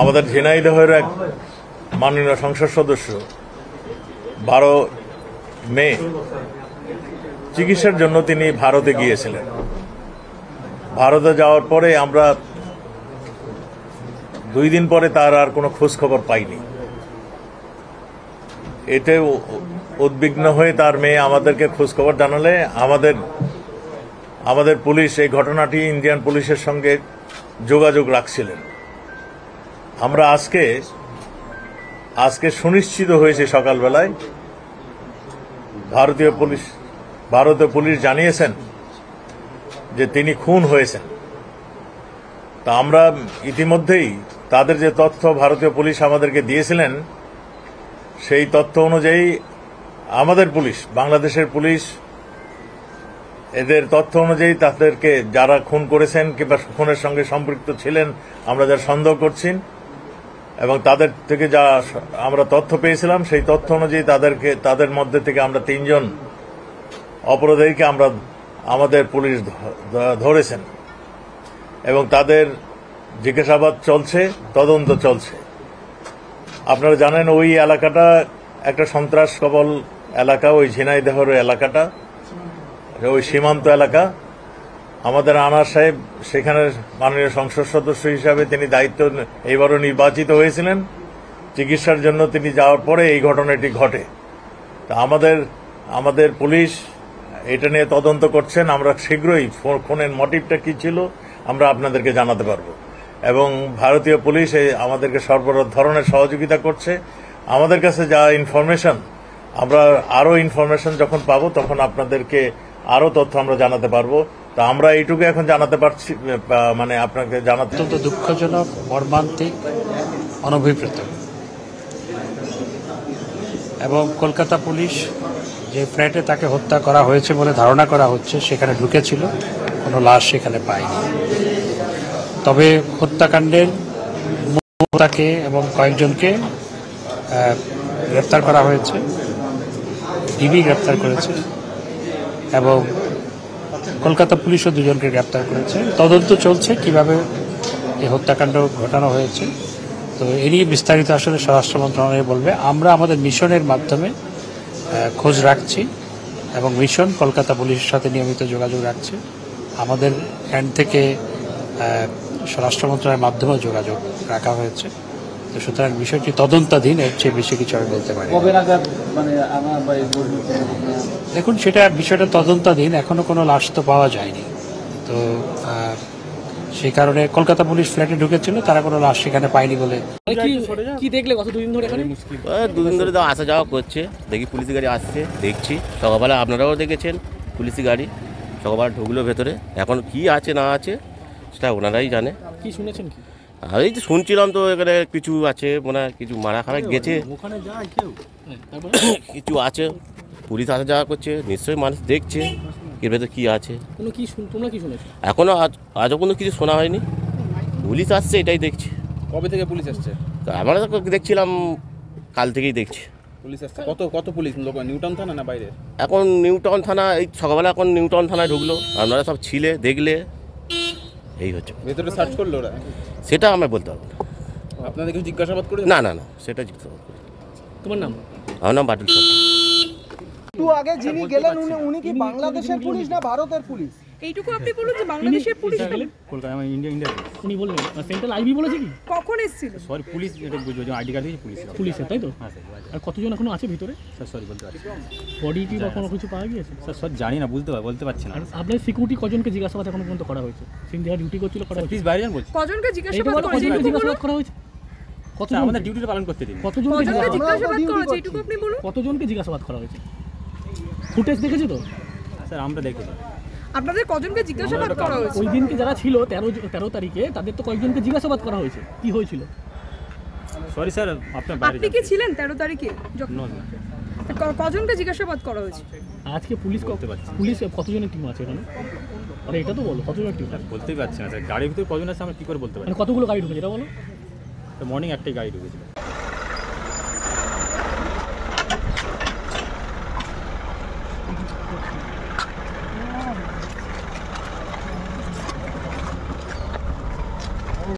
আমাদের ঝিনাইদহের এক মাননীয় সংসদ সদস্য 12 মে চিকিৎসার জন্য তিনি ভারতে গিয়েছিলেন। ভারতে যাওয়ার পরে আমরা 2 দিন পরে তার আর কোনো খোঁজ খবর পাইনি। এতে উদ্বিগ্ন হয়ে তার মেয়ে আমাদেরকে খোঁজ খবর জানালে আমাদের পুলিশ এই ঘটনাটি ইন্ডিয়ান পুলিশের সঙ্গে যোগাযোগ রাখছিলেন। আমরা আজকে সুনিশ্চিত হয়েছে সকালবেলায় ভারতীয় পুলিশ জানিয়েছেন যে তিনি খুন হয়েছেন। তা আমরা ইতিমধ্যেই তাদের যে তথ্য ভারতীয় পুলিশ আমাদেরকে দিয়েছিলেন সেই তথ্য অনুযায়ী আমাদের পুলিশ, বাংলাদেশের পুলিশ, এদের তথ্য অনুযায়ী তাদেরকে যারা খুন করেছেন কিংবা খুনের সঙ্গে সম্পৃক্ত ছিলেন আমরা যারা সন্দেহ করছি এবং তাদের থেকে যা আমরা তথ্য পেয়েছিলাম সেই তথ্য অনুযায়ী তাদের মধ্যে থেকে আমরা 3 জন অপরাধীকে আমাদের পুলিশ ধরেছেন এবং তাদের জিজ্ঞাসাবাদ চলছে, তদন্ত চলছে। আপনারা জানেন ওই এলাকাটা একটা সন্ত্রাস কবল এলাকা, ওই ঝিনাইদহের এলাকাটা ওই সীমান্ত এলাকা। আমাদের আনার সাহেব সেখানে মাননীয় সংসদ সদস্য হিসাবে তিনি দায়িত্ব এইবারও নির্বাচিত হয়েছিলেন। চিকিৎসার জন্য তিনি যাওয়ার পরে এই ঘটনাটি ঘটে। তা আমাদের পুলিশ এটা নিয়ে তদন্ত করছেন। আমরা শীঘ্রই খুনের মোটিভটা কি ছিল আমরা আপনাদেরকে জানাতে পারবো এবং ভারতীয় পুলিশ আমাদেরকে সর্ব ধরনের সহযোগিতা করছে। আমাদের কাছে যা ইনফরমেশন, আমরা আরও ইনফরমেশন যখন পাবো তখন আপনাদেরকে আরও তথ্য আমরা জানাতে পারবো। তা আমরা এইটুকু এখন জানাতে পারছি, মানে আপনাকে জানাতে অত্যন্ত দুঃখজনক, মর্মান্তিক, অনভিপ্রেত। এবং কলকাতা পুলিশ যে ফ্ল্যাটে তাকে হত্যা করা হয়েছে বলে ধারণা করা হচ্ছে সেখানে ঢুকেছিল, কোনো লাশ সেখানে পায়নি। তবে হত্যাকাণ্ডের তাকে এবং কয়েকজনকে গ্রেপ্তার করা হয়েছে, ডিবি গ্রেপ্তার করেছে এবং কলকাতা পুলিশও 2 জনকে গ্রেপ্তার করেছে। তদন্ত চলছে কিভাবে এই হত্যাকাণ্ড ঘটানো হয়েছে। তো এ নিয়ে বিস্তারিত আসলে স্বরাষ্ট্র মন্ত্রণালয় বলবে। আমরা আমাদের মিশনের মাধ্যমে খোঁজ রাখছি এবং মিশন কলকাতা পুলিশের সাথে নিয়মিত যোগাযোগ রাখছে। আমাদের হ্যান্ড থেকে স্বরাষ্ট্র মন্ত্রণালয়ের মাধ্যমেও যোগাযোগ রাখা হয়েছে। তো সুতরাং বিষয়টি তদন্তাধীন, এর চেয়ে বেশি কিছু আমি বলতে পারি। দেখুন, বিষয়টা তদন্তাধীন, এখনো কোনো লাশ তো পাওয়া যায়নি। তো সেই কারণে কলকাতা পুলিশ ফ্ল্যাটে ঢুকেছিল, তারা কোনো লাশ সেখানে পায়নি বলে। কি দেখলে গত 2 দিন ধরে? এখানে 2 দিন ধরে তো আসা যাওয়া করছে, দেখি পুলিশি গাড়ি আসছে, দেখছি। সকালবেলা আপনারাও দেখেছেন পুলিশি গাড়ি সকালবেলা ঢুকলো ভেতরে। এখন কি আছে না আছে সেটা ওনারাই জানে। কি শুনেছেন? কি এই তো শুনছিলাম তো এখানে কিছু আছে, মনে কিছু মারা খারাপ গেছে, কিছু আছে। পুলিশ আসা যাওয়া করছে, নিশ্চয়ই মানুষ দেখছে এর ভেতরে কি আছে। তোমরা কি শুনেছো? এখনো আজও কোনো কিছু শোনা হয়নি। পুলিশ আসছে, এটাই দেখছি। কবে থেকে পুলিশ আসছে? আমরা তো দেখছিলাম কাল থেকেই দেখছি পুলিশ আসছে। কত পুলিশ? নিউটাউন থানা না বাইরে? এখন নিউটাউন থানা, এই সকালবেলা এখন নিউটাউন থানায় ঢুকলো। আপনারা সব ছিলে, দেখলে, এই হচ্ছে। ভেতরে সার্চ করলো ওরা? সেটা আমরা বলতে পারবো না। আপনাদের কিছু জিজ্ঞাসাবাদ করে? না, সেটা জিজ্ঞাসাবাদ করি। তোমার নাম? আমার নাম বাটুল সরকার। একটু আগে যিনি গেলেন উনি কি বাংলাদেশের পুলিশ না ভারতের পুলিশ? এইটুকু আপনি বলুন যে বাংলাদেশের পুলিশ কলকাতা, ইন্ডিয়া। উনি বললেন সেন্ট্রাল আইবি বলেছে কি? কখন এসেছিল? সরি, পুলিশ, এটা বুঝবো যে আইডি কার্ড দিয়ে পুলিশের, তাই তো? হ্যাঁ স্যার। আর কতজন এখনো আছে ভিতরে? স্যার সরি বলতে পারছি। বডি কি বা কোনো কিছু পাওয়া গিয়েছে? স্যার সরি জানি না, বলতে পারছি না। আর আপনার সিকিউরিটি কজনকে জিজ্ঞাসাবাদ এখনো পর্যন্ত করা হয়েছে? সিন্ধিয়া ডিউটি করছিল, করা হয়েছে? প্লিজ বাইরে যান বলছি। কজনকে জিজ্ঞাসাবাদ করা হয়েছে? কতজন? আমাদের ডিউটিটা পালন করতে দিন। কতজনকে জিজ্ঞাসাবাদ করা হয়েছে এটুকু আপনি বলুন। কতজনকে জিজ্ঞাসাবাদ করা হয়েছে? ফুটেজ দেখেছো তো? স্যার আমরা দেখেছি। আপনাদের কজনকে জিজ্ঞাসাবাদ করা হয়েছে? ওই দিনকে যারা ছিল 13 তারিখে তাদের তো কয়েকজনকে জিজ্ঞাসাবাদ করা হয়েছে। কি হয়েছিল? সরি স্যার, আপনি কি ছিলেন 13 তারিখে? কজনকে জিজ্ঞাসাবাদ করা হয়েছে? আজকে পুলিশ কতজনের টিম আছে এখানে? আরে এটা তো বলো, কতজনের টিম? বলতেই পারছি না স্যার। গাড়ির ভিতরে কজন আছে আমরা কি করে বলতে পারি? কতগুলো গাড়ি ঢুকেছে এটা বলো। মর্নিং একটাই গাড়ি ঢুকেছে।